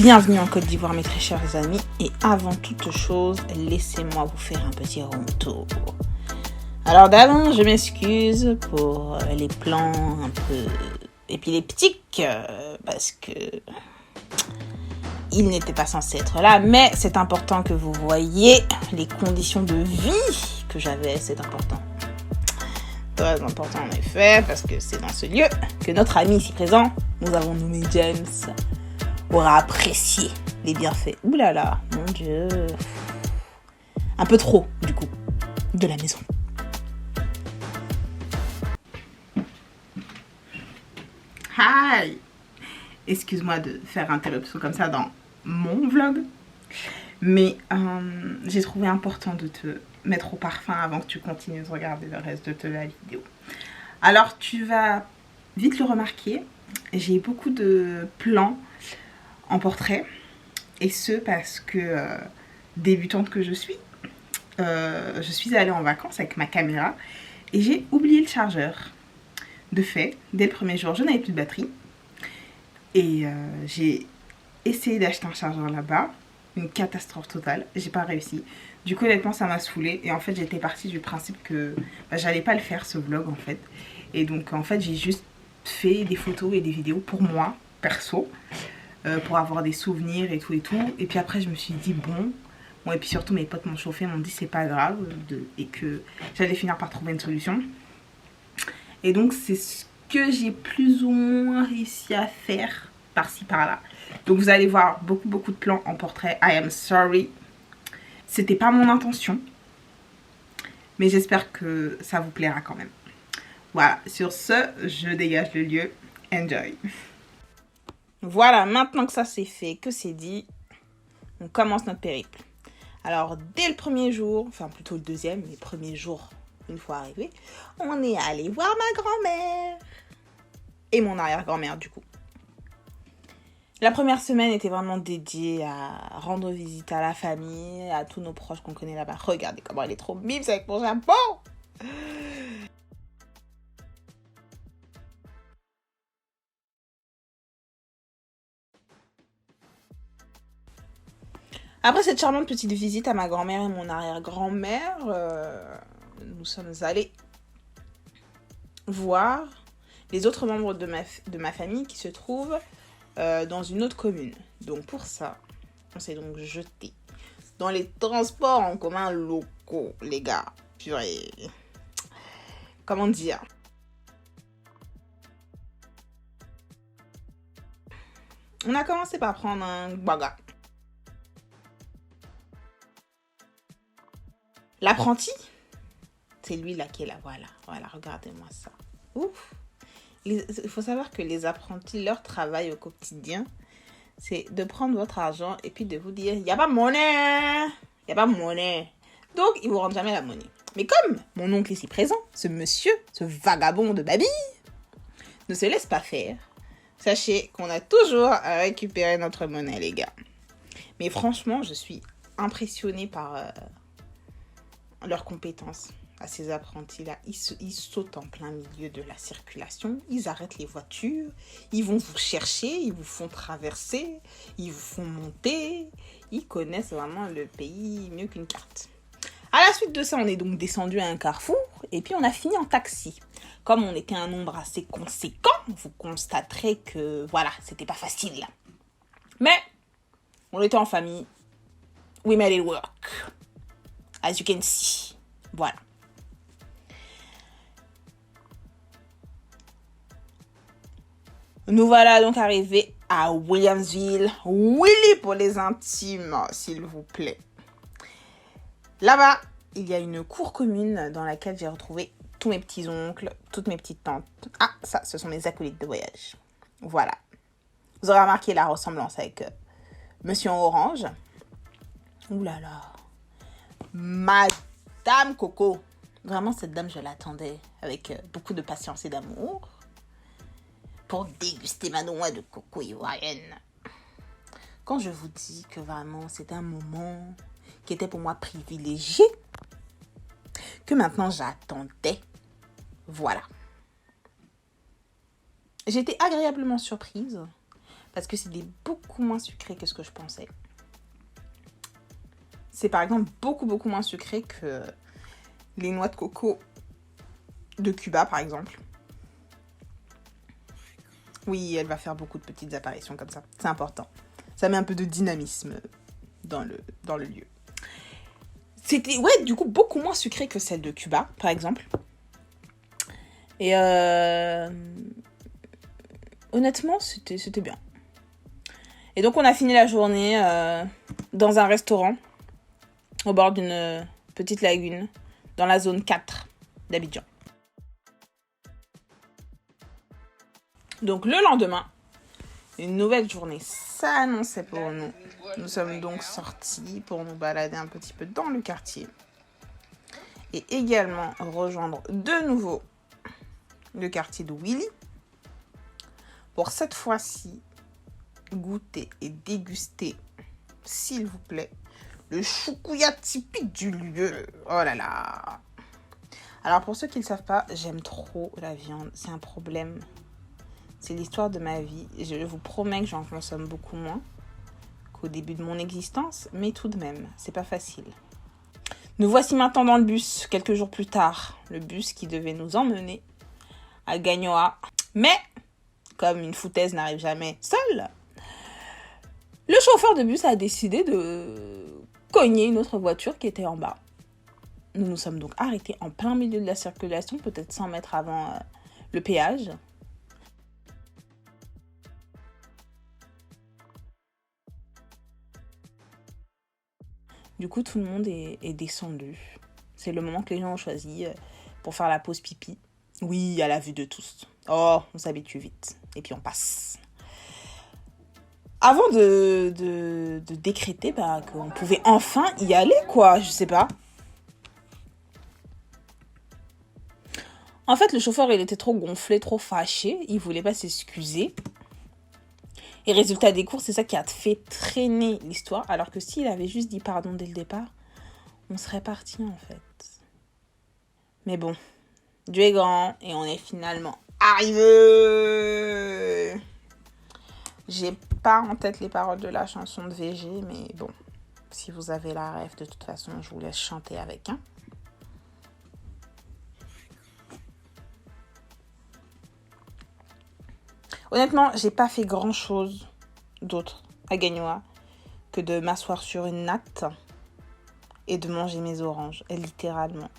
Bienvenue en Côte d'Ivoire mes très chers amis et avant toute chose, laissez-moi vous faire un petit retour. Alors d'avant, je m'excuse pour les plans un peu épileptiques parce que il n'était pas censé être là, mais c'est important que vous voyez les conditions de vie que j'avais, c'est important. Très important en effet, parce que c'est dans ce lieu que notre ami ici présent, nous avons nommé James, aura apprécié les bienfaits. Ouh là là, mon Dieu. Un peu trop, du coup, de la maison. Hi! Excuse-moi de faire interruption comme ça dans mon vlog, mais j'ai trouvé important de te mettre au parfum avant que tu continues de regarder le reste de la vidéo. Alors tu vas vite le remarquer, j'ai beaucoup de plans en portrait, et ce parce que débutante que je suis allée en vacances avec ma caméra et j'ai oublié le chargeur. De fait, dès le premier jour, je n'avais plus de batterie et j'ai essayé d'acheter un chargeur là-bas, une catastrophe totale, j'ai pas réussi. Du coup honnêtement ça m'a saoulée et en fait j'étais partie du principe que j'allais pas le faire ce vlog en fait. Et donc en fait j'ai juste fait des photos et des vidéos pour moi, perso, pour avoir des souvenirs et tout. Et puis après je me suis dit bon et puis surtout mes potes m'ont chauffé, m'ont dit c'est pas grave et que j'allais finir par trouver une solution. Et donc c'est ce que j'ai plus ou moins réussi à faire par-ci par-là. Donc vous allez voir beaucoup de plans en portrait. I am sorry. C'était pas mon intention. Mais j'espère que ça vous plaira quand même. Voilà, sur ce, je dégage le lieu. Enjoy. Voilà, maintenant que ça c'est fait, que c'est dit, on commence notre périple. Alors dès le premier jour, enfin plutôt le deuxième, mais premier jour, une fois arrivé, on est allé voir ma grand-mère. Et mon arrière-grand-mère du coup. La première semaine était vraiment dédiée à rendre visite à la famille, à tous nos proches qu'on connaît là-bas. Regardez comment elle est trop mimes avec mon chapeau. Après cette charmante petite visite à ma grand-mère et mon arrière-grand-mère, nous sommes allés voir les autres membres de ma famille qui se trouvent dans une autre commune. Donc pour ça, on s'est donc jeté dans les transports en commun locaux, les gars. Purée. Comment dire? On a commencé par prendre un baga. L'apprenti, c'est lui là qui est là. Voilà, regardez-moi ça. Ouf. Il faut savoir que les apprentis, leur travail au quotidien, c'est de prendre votre argent et puis de vous dire, il n'y a pas monnaie. Donc, ils vous rendent jamais la monnaie. Mais comme mon oncle ici présent, ce monsieur, ce vagabond de Babi, ne se laisse pas faire, sachez qu'on a toujours à récupérer notre monnaie, les gars. Mais franchement, je suis impressionnée par leurs compétences. À ces apprentis-là, ils sautent en plein milieu de la circulation, ils arrêtent les voitures, ils vont vous chercher, ils vous font traverser, ils vous font monter, ils connaissent vraiment le pays mieux qu'une carte. À la suite de ça, on est donc descendu à un carrefour et puis on a fini en taxi. Comme on était un nombre assez conséquent, vous constaterez que voilà, c'était pas facile. Mais on était en famille, we made it work, as you can see, voilà. Nous voilà donc arrivés à Williamsville. Willy pour les intimes, s'il vous plaît. Là-bas, il y a une cour commune dans laquelle j'ai retrouvé tous mes petits-oncles, toutes mes petites tantes. Ah, ça, ce sont mes acolytes de voyage. Voilà. Vous aurez remarqué la ressemblance avec Monsieur en orange. Ouh là là. Madame Coco. Vraiment, cette dame, je l'attendais avec beaucoup de patience et d'amour pour déguster ma noix de coco ivoirienne. Quand je vous dis que vraiment c'était un moment qui était pour moi privilégié, que maintenant j'attendais, voilà. J'étais agréablement surprise parce que c'est beaucoup moins sucré que ce que je pensais. C'est par exemple beaucoup moins sucré que les noix de coco de Cuba, par exemple. Oui, elle va faire beaucoup de petites apparitions comme ça. C'est important. Ça met un peu de dynamisme dans le lieu. C'était, ouais, du coup, beaucoup moins sucré que celle de Cuba, par exemple. Et honnêtement, c'était bien. Et donc, on a fini la journée dans un restaurant au bord d'une petite lagune dans la zone 4 d'Abidjan. Donc, le lendemain, une nouvelle journée s'annonçait pour nous. Nous sommes donc sortis pour nous balader un petit peu dans le quartier et également rejoindre de nouveau le quartier de Willy pour cette fois-ci goûter et déguster, s'il vous plaît, le choukouya typique du lieu. Oh là là! Alors pour ceux qui ne le savent pas, j'aime trop la viande, c'est un problème. C'est l'histoire de ma vie. Je vous promets que j'en consomme beaucoup moins qu'au début de mon existence, mais tout de même, c'est pas facile. Nous voici maintenant dans le bus, quelques jours plus tard. Le bus qui devait nous emmener à Gagnoa. Mais, comme une foutaise n'arrive jamais seule, le chauffeur de bus a décidé de cogner une autre voiture qui était en bas. Nous nous sommes donc arrêtés en plein milieu de la circulation, peut-être 100 mètres avant le péage. Du coup, tout le monde est descendu. C'est le moment que les gens ont choisi pour faire la pause pipi. Oui, à la vue de tous. Oh, on s'habitue vite. Et puis on passe. Avant de décréter qu'on pouvait enfin y aller, quoi. Je sais pas. En fait, le chauffeur, il était trop gonflé, trop fâché. Il voulait pas s'excuser. Et résultat des courses, c'est ça qui a fait traîner l'histoire. Alors que s'il avait juste dit pardon dès le départ, on serait parti en fait. Mais bon, Dieu est grand et on est finalement arrivé. J'ai pas en tête les paroles de la chanson de VG, mais bon, si vous avez la ref, de toute façon, je vous laisse chanter avec. Hein. Honnêtement, j'ai pas fait grand-chose d'autre à Gagnoa que de m'asseoir sur une natte et de manger mes oranges, littéralement.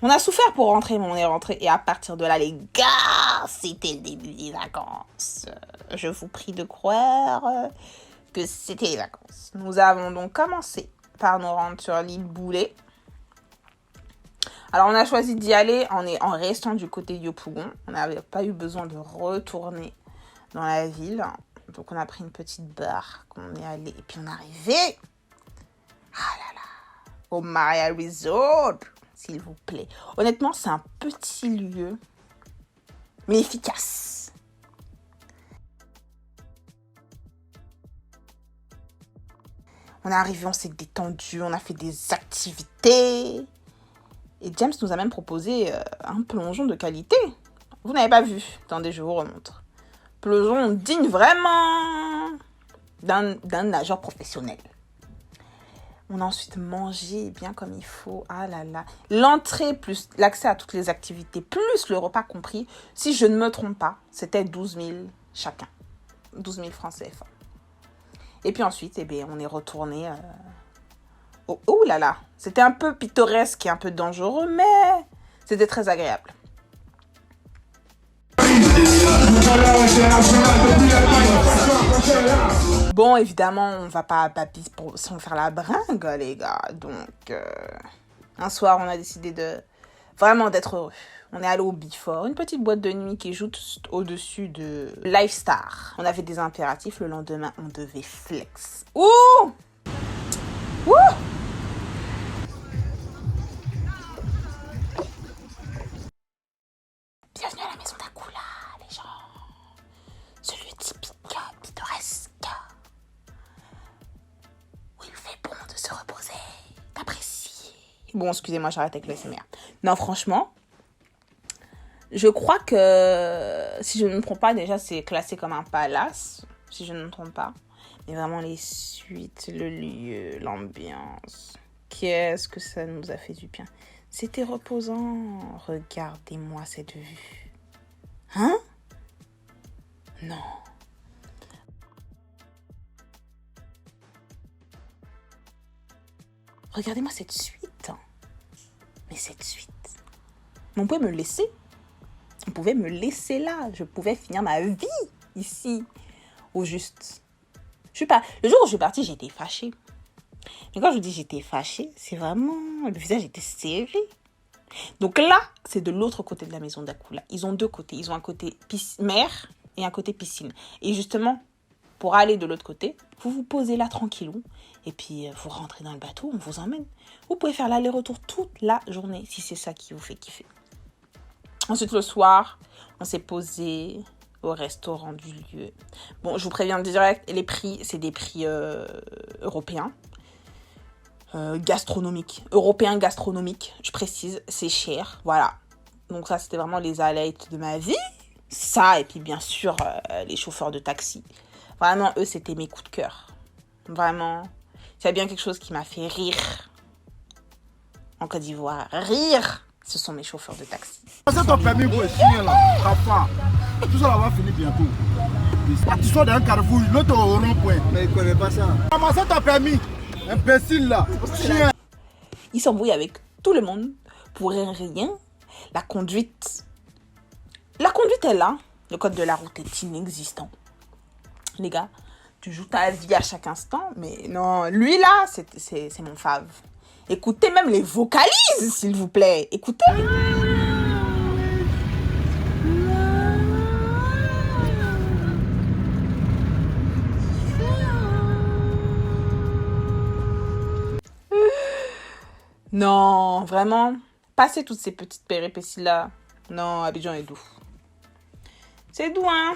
On a souffert pour rentrer, mais on est rentré. Et à partir de là, les gars, c'était le début des vacances. Je vous prie de croire que c'était les vacances. Nous avons donc commencé par nous rendre sur l'île Boulet. Alors, on a choisi d'y aller en restant du côté de Yopougon. On n'avait pas eu besoin de retourner dans la ville. Donc, on a pris une petite barque, on est allé, et puis on est arrivé. Ah là là, au Maria Resort, s'il vous plaît. Honnêtement, c'est un petit lieu, mais efficace. On est arrivé, on s'est détendu, on a fait des activités. Et James nous a même proposé un plongeon de qualité. Vous n'avez pas vu? Attendez, je vous remontre. Plongeon digne vraiment d'un nageur professionnel. On a ensuite mangé bien comme il faut. Ah là là. L'entrée plus l'accès à toutes les activités, plus le repas compris, si je ne me trompe pas, c'était 12 000 chacun. 12 000 francs CFA. Et puis ensuite, on est retourné... Oh là là. C'était un peu pittoresque et un peu dangereux, mais c'était très agréable. Bon, évidemment, on va pas à Papis sans faire la bringue, les gars. Donc, un soir, on a décidé vraiment d'être heureux. On est allé au Before, une petite boîte de nuit qui joue au-dessus de Lifestar. On avait des impératifs. Le lendemain, on devait flex. Ouh! Ouh! Bienvenue à la maison d'Akula, les gens. Ce lieu typique, pittoresque, où il fait bon de se reposer, d'apprécier. Bon, excusez-moi, j'arrête avec le SMR. Non, franchement, je crois que, si je ne me trompe pas, déjà, c'est classé comme un palace. Si si je ne me trompe pas. Mais vraiment, les suites, le lieu, l'ambiance. Qu'est-ce que ça nous a fait du bien. C'était reposant. Regardez-moi cette vue. Hein? Non. Regardez-moi cette suite. Mais cette suite. Mais on pouvait me laisser. On pouvait me laisser là. Je pouvais finir ma vie ici. Au juste. Le jour où je suis partie, j'étais fâchée. Mais quand je vous dis j'étais fâchée, c'est vraiment... Le visage était serré. Donc là, c'est de l'autre côté de la maison d'Akula. Ils ont deux côtés. Ils ont un côté mer et un côté piscine. Et justement, pour aller de l'autre côté, vous vous posez là tranquillou. Et puis, vous rentrez dans le bateau, on vous emmène. Vous pouvez faire l'aller-retour toute la journée, si c'est ça qui vous fait kiffer. Ensuite, le soir, on s'est posé au restaurant du lieu. Bon, je vous préviens direct, les prix, c'est des prix européens. Gastronomiques. Européens gastronomiques, je précise, c'est cher. Voilà. Donc ça, c'était vraiment les highlights de ma vie. Ça, et puis bien sûr, les chauffeurs de taxi. Vraiment, eux, c'était mes coups de cœur. Vraiment. S'il y a bien quelque chose qui m'a fait rire en Côte d'Ivoire, rire, ce sont mes chauffeurs de taxi. C'est ton permis pour chien là, papa. Tout ça va finir bientôt. Tu sors d'un carrefour, l'autre au rond-point. Mais il ne connaît pas ça. Comment c'est ton permis? Imbécile là, chien. Il s'embrouille avec tout le monde pour rien. La conduite est là. Le code de la route est inexistant. Les gars, tu joues ta vie à chaque instant, mais non, lui là, c'est mon fave. Écoutez même les vocalises, s'il vous plaît. Écoutez. Non, vraiment, passez toutes ces petites péripéties-là. Non, Abidjan est doux. C'est doux, hein.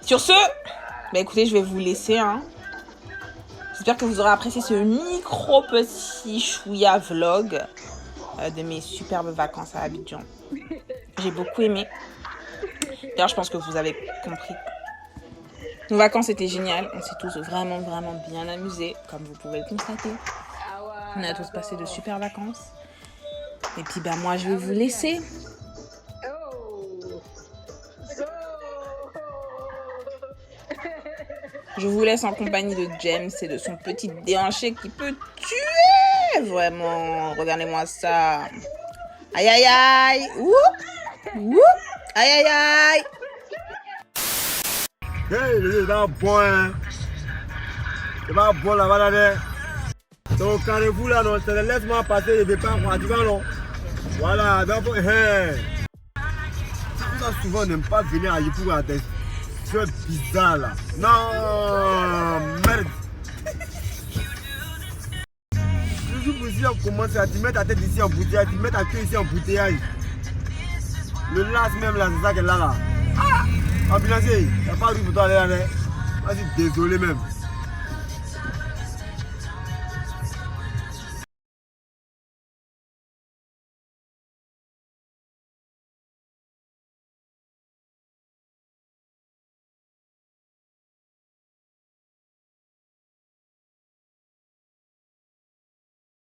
Sur ce, bah écoutez, je vais vous laisser, hein. J'espère que vous aurez apprécié ce micro petit chouïa vlog de mes superbes vacances à Abidjan. J'ai beaucoup aimé. D'ailleurs, je pense que vous avez compris. Nos vacances étaient géniales. On s'est tous vraiment, vraiment bien amusés, comme vous pouvez le constater. On a tous passé de super vacances. Et puis, bah, moi, je vais vous laisser. Je vous laisse en compagnie de James et de son petit déhanché qui peut tuer. Vraiment, regardez-moi ça. Aïe, aïe, aïe. Oup, oup. Aïe, aïe, aïe. Hey, c'est pas bon, hein. C'est pas bon là-bas, là. Donc, carrez-vous là, non. Laisse-moi passer, je vais pas voir, tu vois, non. Voilà, donc, hey. Souvent, on n'aime pas venir à Yipou à des choses bizarres là. Non, merde. Je vous dis, on commence à te mettre ta tête ici en bouteillage, tu mets ta queue ici en bouteillage. Le las même là, c'est ça qu'elle a là. Ah, ambulancier, il n'y a pas de pour toi aller là. Vas-y, désolé même.